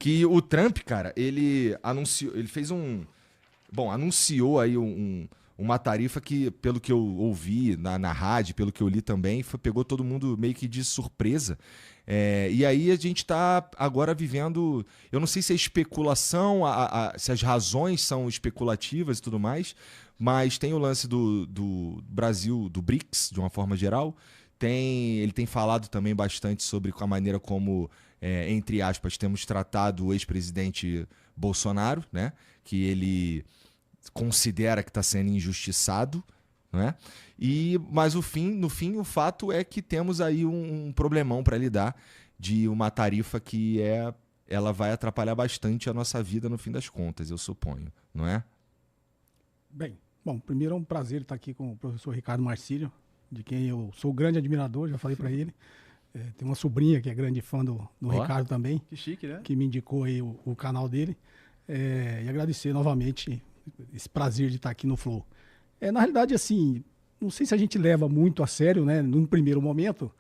Que o Trump, cara, ele anunciou, ele fez anunciou aí uma tarifa que, pelo que eu ouvi na rádio, pelo que eu li também, pegou todo mundo meio que de surpresa. E aí a gente está agora vivendo, eu não sei se é especulação, se as razões são especulativas e tudo mais, mas tem o lance do Brasil, do BRICS, de uma forma geral. Ele tem falado também bastante sobre a maneira como, entre aspas, temos tratado o ex-presidente Bolsonaro, né? Que ele considera que está sendo injustiçado, né? Mas no fim, o fato é que temos aí um problemão para lidar de uma tarifa que ela vai atrapalhar bastante a nossa vida no fim das contas, eu suponho, não é? Bom, primeiro é um prazer estar aqui com o professor Ricardo Marcílio, de quem eu sou grande admirador, já falei para ele. Tem uma sobrinha que é grande fã do Ricardo também. Que chique, né? Que me indicou aí o canal dele. E agradecer novamente esse prazer de estar aqui no Flow. Na realidade, assim, não sei se a gente leva muito a sério, né, num primeiro momento,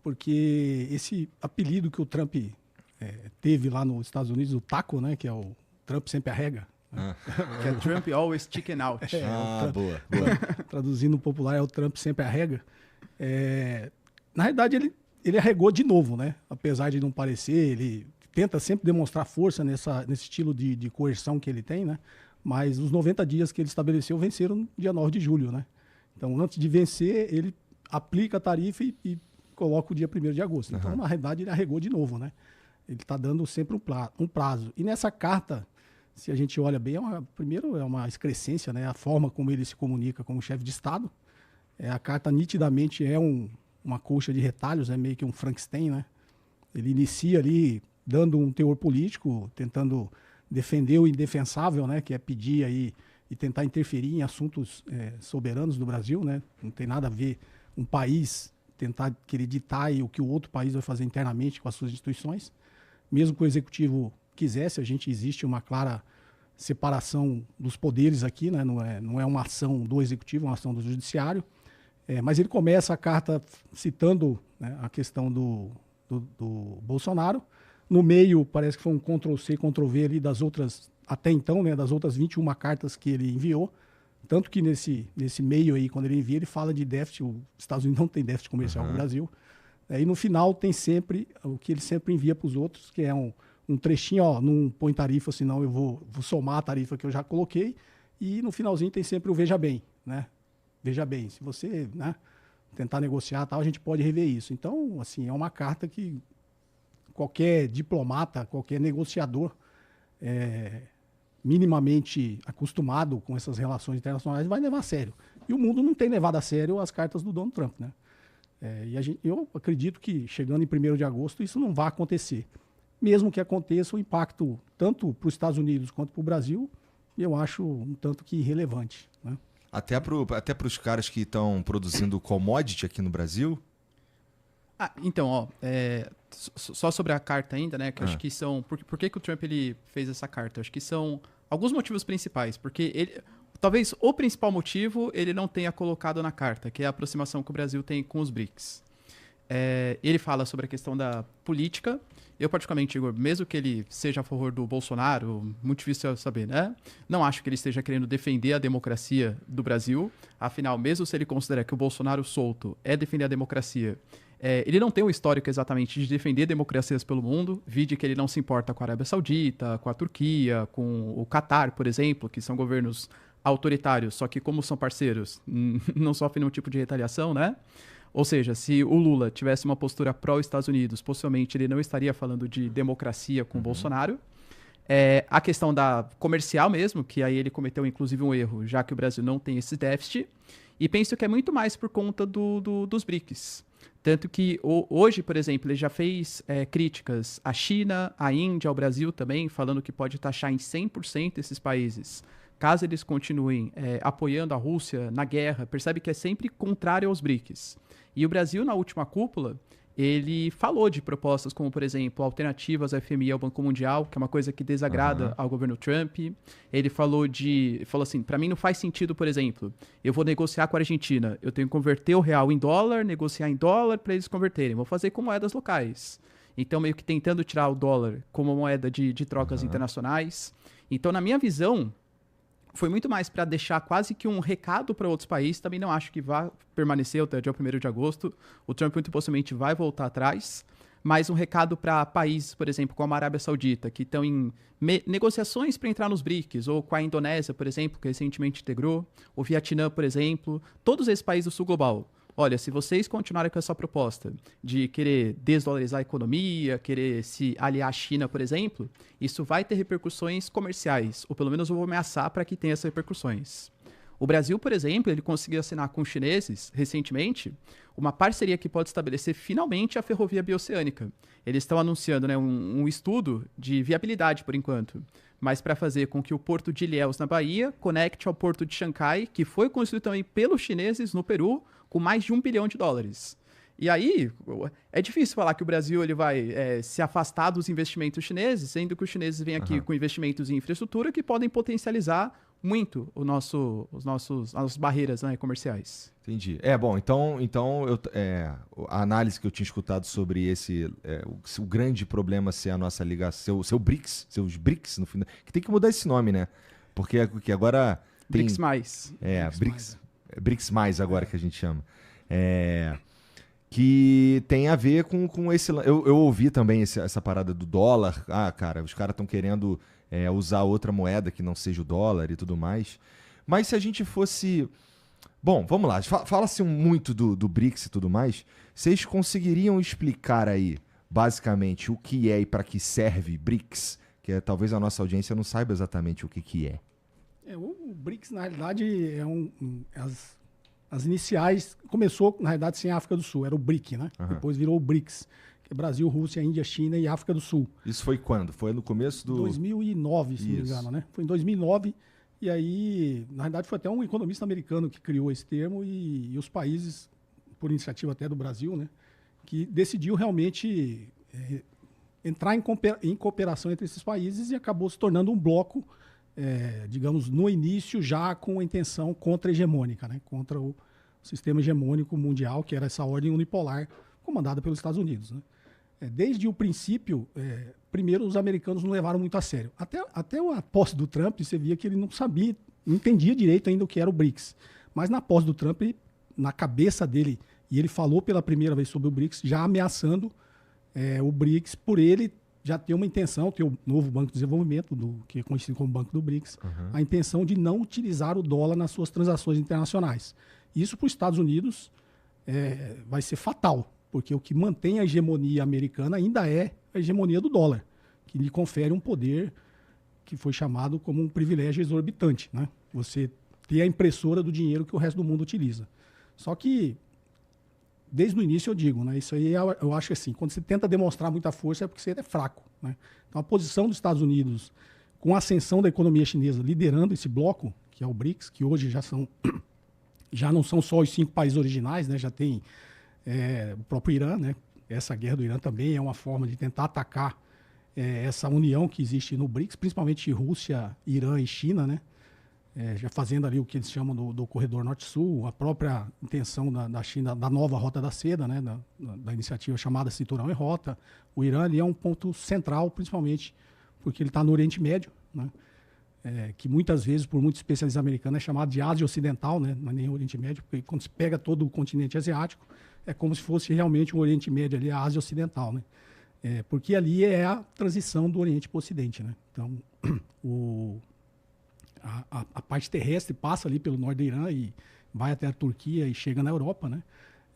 porque esse apelido que o Trump teve lá nos Estados Unidos, o taco, né, que é o Trump sempre arrega. Que é Trump always chicken out. Boa. Traduzindo popular, é o Trump sempre arrega. Na realidade, ele arregou de novo, né? Apesar de não parecer, ele tenta sempre demonstrar força nesse estilo de coerção que ele tem, né? Mas os 90 dias que ele estabeleceu venceram no dia 9 de julho, né? Então, antes de vencer, ele aplica a tarifa e coloca o dia 1º de agosto. Então, na realidade, ele arregou de novo, né? Ele está dando sempre um prazo. E nessa carta, se a gente olha bem, primeiro é uma excrescência, né? A forma como ele se comunica como chefe de Estado. A carta nitidamente é uma colcha de retalhos, é meio que um Frankenstein, né? Ele inicia ali dando um teor político, tentando defender o indefensável, né? Que é pedir aí e tentar interferir em assuntos soberanos do Brasil, né? Não tem nada a ver um país tentar querer ditar aí o que o outro país vai fazer internamente com as suas instituições. Mesmo que o executivo quisesse, existe uma clara separação dos poderes aqui, né? Não é uma ação do executivo, é uma ação do judiciário. Mas ele começa a carta citando, né, a questão do Bolsonaro. No meio, parece que foi um Ctrl-C, Ctrl-V ali das outras, até então, né, das outras 21 cartas que ele enviou. Tanto que nesse meio aí, quando ele envia, ele fala de déficit. Os Estados Unidos não tem déficit comercial com o Brasil. E no final tem sempre o que ele sempre envia para os outros, que é um trechinho, não põe tarifa, senão eu vou somar a tarifa que eu já coloquei. E no finalzinho tem sempre o veja bem, né? Veja bem, se você, né, tentar negociar, tal, a gente pode rever isso. Então, assim, é uma carta que qualquer diplomata, qualquer negociador minimamente acostumado com essas relações internacionais vai levar a sério. E o mundo não tem levado a sério as cartas do Donald Trump, né? Eu acredito que chegando em 1º de agosto isso não vai acontecer. Mesmo que aconteça, o impacto tanto para os Estados Unidos quanto para o Brasil, eu acho um tanto que irrelevante, né? Até para os caras que estão produzindo commodity aqui no Brasil? Então, só sobre a carta ainda, né? Que eu acho que são... Por que o Trump ele fez essa carta? Eu acho que são alguns motivos principais. Porque talvez o principal motivo ele não tenha colocado na carta, que é a aproximação que o Brasil tem com os BRICS. Ele fala sobre a questão da política. Eu, particularmente, Igor, mesmo que ele seja a favor do Bolsonaro, muito difícil eu saber, né? Não acho que ele esteja querendo defender a democracia do Brasil. Afinal, mesmo se ele considera que o Bolsonaro solto é defender a democracia, ele não tem um histórico exatamente de defender democracias pelo mundo. Vide que ele não se importa com a Arábia Saudita, com a Turquia, com o Catar, por exemplo, que são governos autoritários, só que como são parceiros, não sofrem nenhum tipo de retaliação, né? Ou seja, se o Lula tivesse uma postura pró-Estados Unidos, possivelmente ele não estaria falando de democracia com o Bolsonaro. A questão da comercial mesmo, que aí ele cometeu inclusive um erro, já que o Brasil não tem esse déficit. E penso que é muito mais por conta dos BRICS. Tanto que hoje, por exemplo, ele já fez críticas à China, à Índia, ao Brasil também, falando que pode taxar em 100% esses países, caso eles continuem apoiando a Rússia na guerra. Percebe que é sempre contrário aos BRICS. E o Brasil, na última cúpula, ele falou de propostas como, por exemplo, alternativas ao FMI e ao Banco Mundial, que é uma coisa que desagrada ao governo Trump. Ele falou assim, para mim não faz sentido, por exemplo, eu vou negociar com a Argentina, eu tenho que converter o real em dólar, negociar em dólar para eles converterem. Vou fazer com moedas locais. Então, meio que tentando tirar o dólar como moeda de trocas internacionais. Então, na minha visão, foi muito mais para deixar quase que um recado para outros países. Também não acho que vá permanecer até o dia 1º de agosto. O Trump muito possivelmente vai voltar atrás. Mas um recado para países, por exemplo, como a Arábia Saudita, que estão em negociações para entrar nos BRICS, ou com a Indonésia, por exemplo, que recentemente integrou, o Vietnã, por exemplo, todos esses países do sul global. Olha, se vocês continuarem com essa proposta de querer desdolarizar a economia, querer se aliar à China, por exemplo, isso vai ter repercussões comerciais, ou pelo menos eu vou ameaçar para que tenha essas repercussões. O Brasil, por exemplo, ele conseguiu assinar com os chineses, recentemente, uma parceria que pode estabelecer finalmente a ferrovia bioceânica. Eles estão anunciando, né, um estudo de viabilidade, por enquanto, mas para fazer com que o porto de Ilhéus, na Bahia, conecte ao porto de Xangai, que foi construído também pelos chineses no Peru, com mais de $1 bilhão. E aí, é difícil falar que o Brasil ele vai se afastar dos investimentos chineses, sendo que os chineses vêm aqui com investimentos em infraestrutura que podem potencializar muito as nossas barreiras, né, comerciais. Entendi. Bom, então a análise que eu tinha escutado sobre o grande problema ser a nossa ligação, seus BRICS, no final, que tem que mudar esse nome, né? Porque agora tem... BRICS mais. BRICS mais agora que a gente chama. Que tem a ver com esse... Eu ouvi também essa parada do dólar. Cara, os caras estão querendo usar outra moeda que não seja o dólar e tudo mais. Mas se a gente fosse... Bom, vamos lá. Fala-se muito do BRICS e tudo mais. Vocês conseguiriam explicar aí, basicamente, o que é e para que serve BRICS? Que talvez a nossa audiência não saiba exatamente o que é. O BRICS, na realidade, as iniciais... Começou, na realidade, sem a África do Sul. Era o BRIC, né? Depois virou o BRICS. Que é Brasil, Rússia, Índia, China e África do Sul. Isso foi quando? Foi no começo do... 2009, se não me engano, né? Foi em 2009. E aí, na verdade, foi até um economista americano que criou esse termo e os países, por iniciativa até do Brasil, né, que decidiu realmente entrar em cooperação entre esses países e acabou se tornando um bloco, digamos, no início já com a intenção contra-hegemônica, né, contra o sistema hegemônico mundial, que era essa ordem unipolar comandada pelos Estados Unidos, né. Desde o princípio, primeiro os americanos não levaram muito a sério. Até a posse do Trump, você via que ele não sabia, não entendia direito ainda o que era o BRICS. Mas na posse do Trump, na cabeça dele, e ele falou pela primeira vez sobre o BRICS, já ameaçando o BRICS por ele já ter uma intenção, ter o novo Banco de Desenvolvimento, que é conhecido como Banco do BRICS, a intenção de não utilizar o dólar nas suas transações internacionais. Isso para os Estados Unidos vai ser fatal. Porque o que mantém a hegemonia americana ainda é a hegemonia do dólar, que lhe confere um poder que foi chamado como um privilégio exorbitante, né? Você ter a impressora do dinheiro que o resto do mundo utiliza. Só que, desde o início eu digo, né? Isso aí eu acho assim, quando você tenta demonstrar muita força é porque você é fraco, né? Então a posição dos Estados Unidos, com a ascensão da economia chinesa liderando esse bloco, que é o BRICS, que hoje já não são só os 5 países originais, né? Já tem... o próprio Irã, né? Essa guerra do Irã também é uma forma de tentar atacar essa união que existe no BRICS, principalmente Rússia, Irã e China, né? Já fazendo ali o que eles chamam do corredor norte-sul, a própria intenção da China da nova Rota da Seda, né? Da iniciativa chamada Cinturão e Rota. O Irã ali é um ponto central, principalmente porque ele está no Oriente Médio, né? Que muitas vezes, por muitos especialistas americanos, é chamado de Ásia Ocidental, né? Não é nem Oriente Médio, porque quando se pega todo o continente asiático, é como se fosse realmente o Oriente Médio ali, a Ásia Ocidental, né? Porque ali é a transição do Oriente para o Ocidente, né? Então, a parte terrestre passa ali pelo norte do Irã e vai até a Turquia e chega na Europa, né?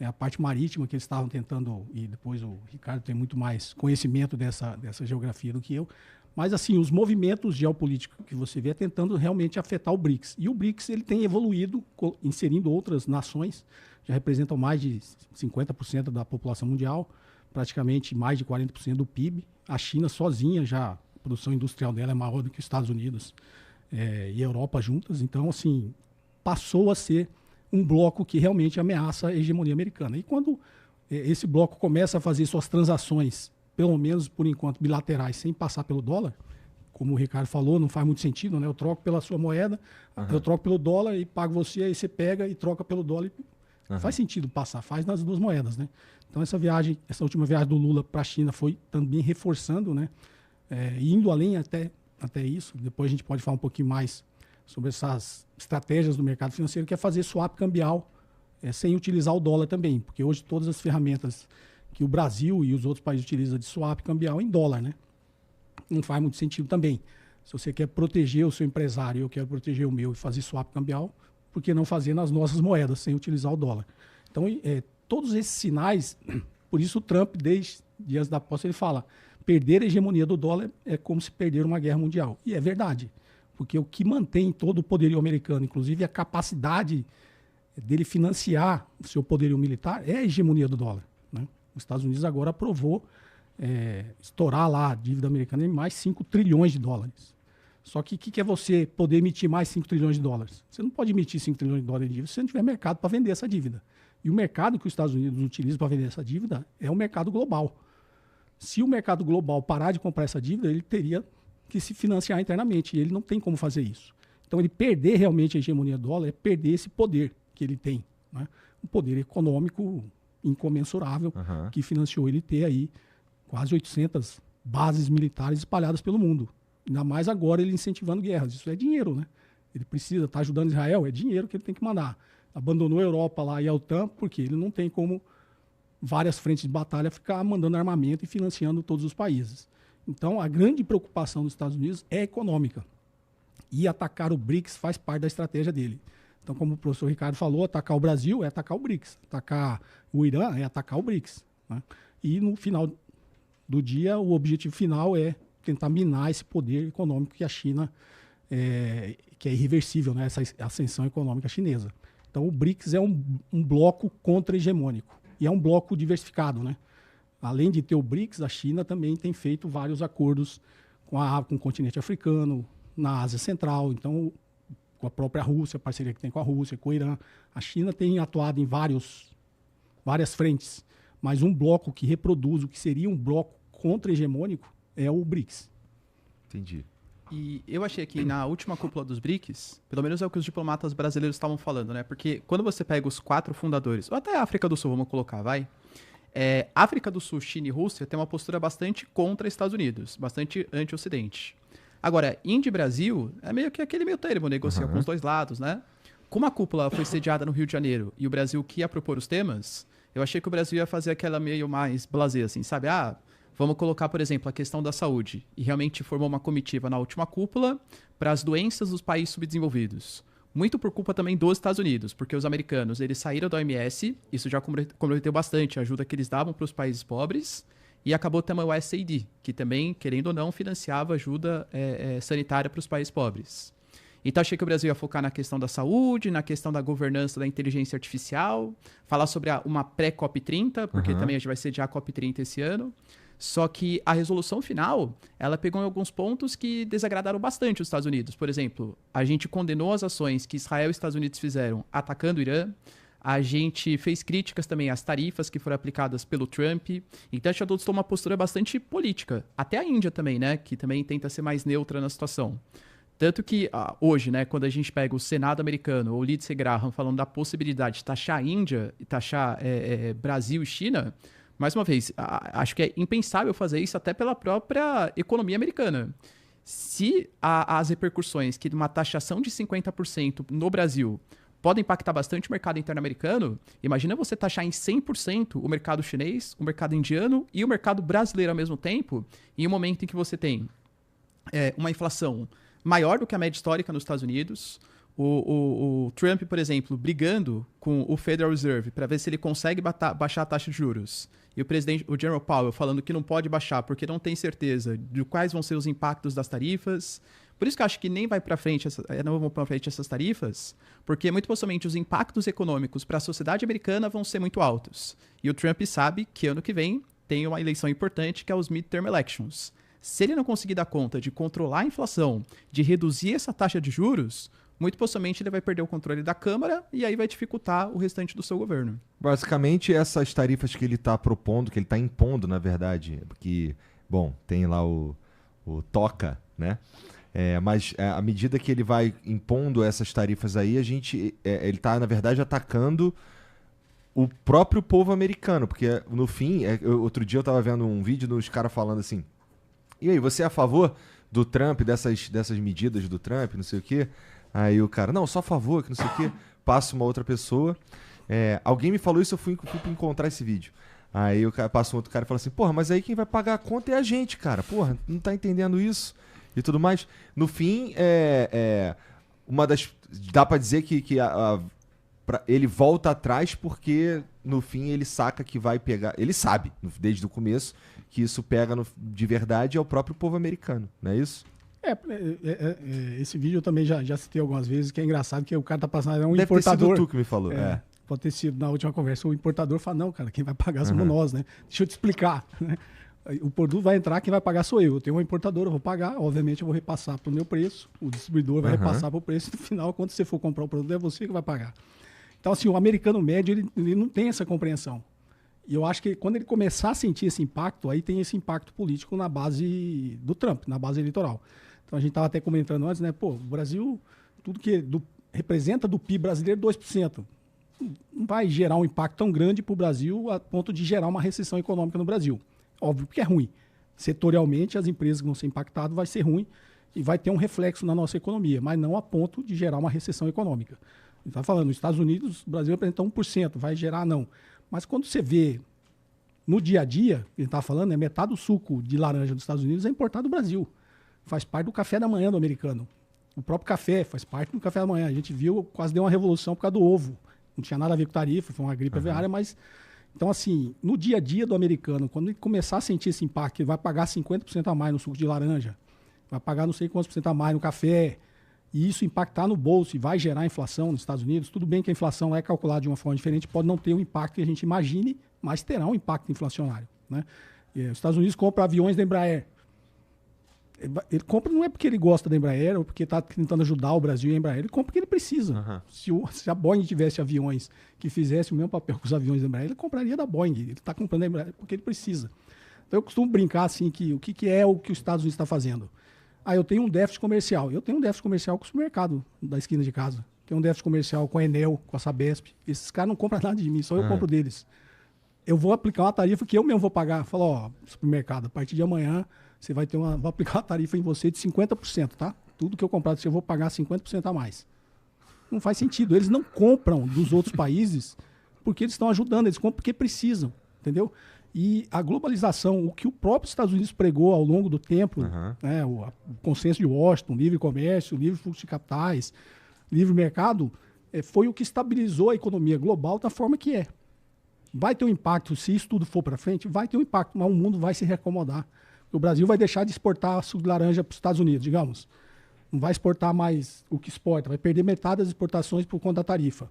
A parte marítima que eles estavam tentando, e depois o Ricardo tem muito mais conhecimento dessa geografia do que eu, mas assim, os movimentos geopolíticos que você vê tentando realmente afetar o BRICS. E o BRICS ele tem evoluído, inserindo outras nações, já representam mais de 50% da população mundial, praticamente mais de 40% do PIB. A China sozinha, já a produção industrial dela é maior do que os Estados Unidos e a Europa juntas. Então, assim, passou a ser um bloco que realmente ameaça a hegemonia americana. E quando esse bloco começa a fazer suas transações, pelo menos por enquanto bilaterais, sem passar pelo dólar, como o Ricardo falou, não faz muito sentido, né? Eu troco pela sua moeda, eu troco pelo dólar e pago você, aí você pega e troca pelo dólar. Faz sentido passar, faz nas duas moedas, né? Então essa última viagem do Lula para a China foi também reforçando, né? Indo além até isso. Depois a gente pode falar um pouquinho mais sobre essas estratégias do mercado financeiro, que é fazer swap cambial sem utilizar o dólar também, porque hoje todas as ferramentas que o Brasil e os outros países utilizam de swap cambial em dólar, né? Não faz muito sentido também. Se você quer proteger o seu empresário, eu quero proteger o meu e fazer swap cambial, por que não fazer nas nossas moedas, sem utilizar o dólar? Então, todos esses sinais, por isso o Trump, desde dias da posse, ele fala, perder a hegemonia do dólar é como se perder uma guerra mundial. E é verdade, porque o que mantém todo o poderio americano, inclusive a capacidade dele financiar o seu poderio militar, é a hegemonia do dólar, né? Os Estados Unidos agora aprovou estourar lá a dívida americana em mais 5 trilhões de dólares. Só que o que é você poder emitir mais 5 trilhões de dólares? Você não pode emitir 5 trilhões de dólares de dívida se você não tiver mercado para vender essa dívida. E o mercado que os Estados Unidos utilizam para vender essa dívida é o mercado global. Se o mercado global parar de comprar essa dívida, ele teria que se financiar internamente. E ele não tem como fazer isso. Então, ele perder realmente a hegemonia do dólar é perder esse poder que ele tem, né? Um poder econômico incomensurável que financiou ele ter aí quase 800 bases militares espalhadas pelo mundo. Ainda mais agora ele incentivando guerras. Isso é dinheiro, né? Ele precisa estar ajudando Israel, é dinheiro que ele tem que mandar. Abandonou a Europa lá e a OTAN porque ele não tem como várias frentes de batalha ficar mandando armamento e financiando todos os países. Então, a grande preocupação dos Estados Unidos é econômica. E atacar o BRICS faz parte da estratégia dele. Então, como o professor Ricardo falou, atacar o Brasil é atacar o BRICS. Atacar o Irã é atacar o BRICS, né? E no final do dia, o objetivo final é tentar minar esse poder econômico que a China, que é irreversível, né? Essa ascensão econômica chinesa. Então, o BRICS é um bloco contra-hegemônico. E é um bloco diversificado, né? Além de ter o BRICS, a China também tem feito vários acordos com o continente africano, na Ásia Central, então com a própria Rússia, a parceria que tem com a Rússia, com o Irã. A China tem atuado em várias frentes, mas um bloco que reproduz o que seria um bloco contra-hegemônico é o BRICS. Entendi. E eu achei que na última cúpula dos BRICS, pelo menos é o que os diplomatas brasileiros estavam falando, né? Porque quando você pega os 4 fundadores, ou até a África do Sul, vamos colocar, vai. África do Sul, China e Rússia tem uma postura bastante contra Estados Unidos, bastante anti-Ocidente. Agora, Índia e Brasil é meio que aquele meio termo, negocia com os dois lados, né? Como a cúpula foi sediada no Rio de Janeiro e o Brasil que ia propor os temas, eu achei que o Brasil ia fazer aquela meio mais blasé, assim, sabe? Vamos colocar, por exemplo, a questão da saúde. E realmente formou uma comitiva na última cúpula para as doenças dos países subdesenvolvidos. Muito por culpa também dos Estados Unidos, porque os americanos eles saíram da OMS, isso já comprometeu bastante a ajuda que eles davam para os países pobres, e acabou também o USAID, que também, querendo ou não, financiava ajuda sanitária para os países pobres. Então achei que o Brasil ia focar na questão da saúde, na questão da governança da inteligência artificial, falar sobre uma pré-COP30, porque também a gente vai sediar a COP30 esse ano. Só que a resolução final, ela pegou em alguns pontos que desagradaram bastante os Estados Unidos. Por exemplo, a gente condenou as ações que Israel e Estados Unidos fizeram atacando o Irã. A gente fez críticas também às tarifas que foram aplicadas pelo Trump. Então a gente adotou uma postura bastante política. Até a Índia também, né? Que também tenta ser mais neutra na situação. Tanto que hoje, né, quando a gente pega o Senado americano ou o Lindsey Graham falando da possibilidade de taxar a Índia e taxar Brasil e China, mais uma vez, acho que é impensável fazer isso até pela própria economia americana. Se as repercussões que uma taxação de 50% no Brasil podem impactar bastante o mercado interno americano, imagina você taxar em 100% o mercado chinês, o mercado indiano e o mercado brasileiro ao mesmo tempo, em um momento em que você tem uma inflação maior do que a média histórica nos Estados Unidos. O Trump, por exemplo, brigando com o Federal Reserve para ver se ele consegue baixar a taxa de juros. E o Jerome Powell, falando que não pode baixar porque não tem certeza de quais vão ser os impactos das tarifas. Por isso que eu acho que nem vai para frente, não vão para frente essas tarifas, porque muito possivelmente os impactos econômicos para a sociedade americana vão ser muito altos. E o Trump sabe que ano que vem tem uma eleição importante, que é os midterm elections. Se ele não conseguir dar conta de controlar a inflação, de reduzir essa taxa de juros, muito possivelmente ele vai perder o controle da Câmara e aí vai dificultar o restante do seu governo. Basicamente, essas tarifas que ele está propondo, que ele está impondo, na verdade, porque, bom, tem lá o TOCA, né? Mas à medida que ele vai impondo essas tarifas aí, ele está, na verdade, atacando o próprio povo americano, porque no fim, outro dia eu tava vendo um vídeo dos caras falando assim, e aí, você é a favor do Trump, dessas medidas do Trump, não sei o quê? Aí o cara, não, só a favor, que não sei o quê. Passa uma outra pessoa. Alguém me falou isso, eu fui encontrar esse vídeo. Aí o cara passa um outro cara e fala assim, porra, mas aí quem vai pagar a conta é a gente, cara. Porra, não tá entendendo isso? E tudo mais. No fim, uma das... Dá pra dizer que ele volta atrás porque, no fim, ele saca que vai pegar... Ele sabe, desde o começo, que isso pega de verdade é o próprio povo americano, não é isso? Esse vídeo eu também já citei algumas vezes, que é engraçado, que o cara tá passando, é um Deve importador. ter sido tu que me falou. Pode ter sido na última conversa. O importador fala, não, cara, quem vai pagar somos nós, né? Deixa eu te explicar. Né? O produto vai entrar, quem vai pagar sou eu. Eu tenho uma importadora, eu vou pagar, obviamente eu vou repassar pro meu preço, o distribuidor vai repassar pro preço, no final, quando você for comprar o produto, é você que vai pagar. Então, assim, o americano médio, ele não tem essa compreensão. E eu acho que quando ele começar a sentir esse impacto, aí tem esse impacto político na base do Trump, na base eleitoral. Então a gente estava até comentando antes, né? Pô, o Brasil, tudo que representa do PIB brasileiro 2%. Não vai gerar um impacto tão grande para o Brasil a ponto de gerar uma recessão econômica no Brasil. Óbvio que é ruim. Setorialmente, as empresas que vão ser impactadas vai ser ruim e vai ter um reflexo na nossa economia, mas não a ponto de gerar uma recessão econômica. A gente está falando, nos Estados Unidos, o Brasil representa 1%, vai gerar não. Mas quando você vê no dia a dia, a gente está falando, metade do suco de laranja dos Estados Unidos é importado do Brasil. Faz parte do café da manhã do americano. O próprio café faz parte do café da manhã. A gente viu, quase deu uma revolução por causa do ovo. Não tinha nada a ver com tarifa, foi uma gripe aviária, mas... Então, assim, no dia a dia do americano, quando ele começar a sentir esse impacto, ele vai pagar 50% a mais no suco de laranja, vai pagar não sei quantos por cento a mais no café, e isso impactar no bolso e vai gerar inflação nos Estados Unidos. Tudo bem que a inflação é calculada de uma forma diferente, pode não ter o impacto que a gente imagine, mas terá um impacto inflacionário. Né? Os Estados Unidos compram aviões da Embraer. Ele compra não é porque ele gosta da Embraer ou porque está tentando ajudar o Brasil e a Embraer, ele compra porque ele precisa. Se a Boeing tivesse aviões que fizessem o mesmo papel que os aviões da Embraer, ele compraria da Boeing. Ele está comprando da Embraer porque ele precisa. Então eu costumo brincar assim que o que é o que os Estados Unidos está fazendo. Eu tenho um déficit comercial. Eu tenho um déficit comercial com o supermercado da esquina de casa. Tenho um déficit comercial com a Enel, com a Sabesp. Esses caras não compram nada de mim, só eu compro deles. Eu vou aplicar uma tarifa que eu mesmo vou pagar. Falo, supermercado, a partir de amanhã você vai ter vou aplicar uma tarifa em você de 50%, tá? Tudo que eu comprar de você eu vou pagar 50% a mais. Não faz sentido. Eles não compram dos outros países porque eles estão ajudando, eles compram porque precisam, entendeu? E a globalização, o que o próprio Estados Unidos pregou ao longo do tempo, né, o consenso de Washington, livre comércio, livre fluxo de capitais, livre mercado, foi o que estabilizou a economia global da forma que é. Vai ter um impacto, se isso tudo for para frente, vai ter um impacto, mas o mundo vai se reacomodar. O Brasil vai deixar de exportar suco de laranja para os Estados Unidos, digamos. Não vai exportar mais o que exporta, vai perder metade das exportações por conta da tarifa.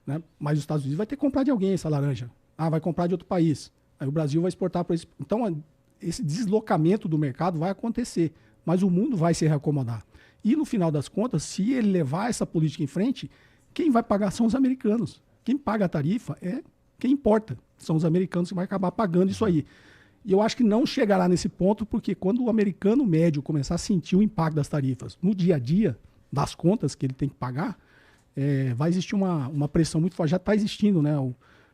Né? Mas os Estados Unidos vai ter que comprar de alguém essa laranja. Vai comprar de outro país. Aí o Brasil vai exportar para esse... Então, esse deslocamento do mercado vai acontecer, mas o mundo vai se reacomodar. E, no final das contas, se ele levar essa política em frente, quem vai pagar são os americanos. Quem paga a tarifa é quem importa. São os americanos que vão acabar pagando isso aí. E eu acho que não chegará nesse ponto, porque quando o americano médio começar a sentir o impacto das tarifas no dia a dia, das contas que ele tem que pagar, vai existir uma pressão muito forte. Já está existindo, né?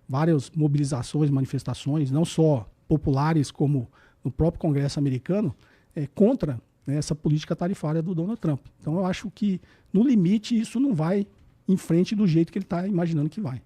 Várias mobilizações, manifestações, não só populares, como no próprio Congresso americano, contra, né, essa política tarifária do Donald Trump. Então eu acho que, no limite, isso não vai em frente do jeito que ele está imaginando que vai.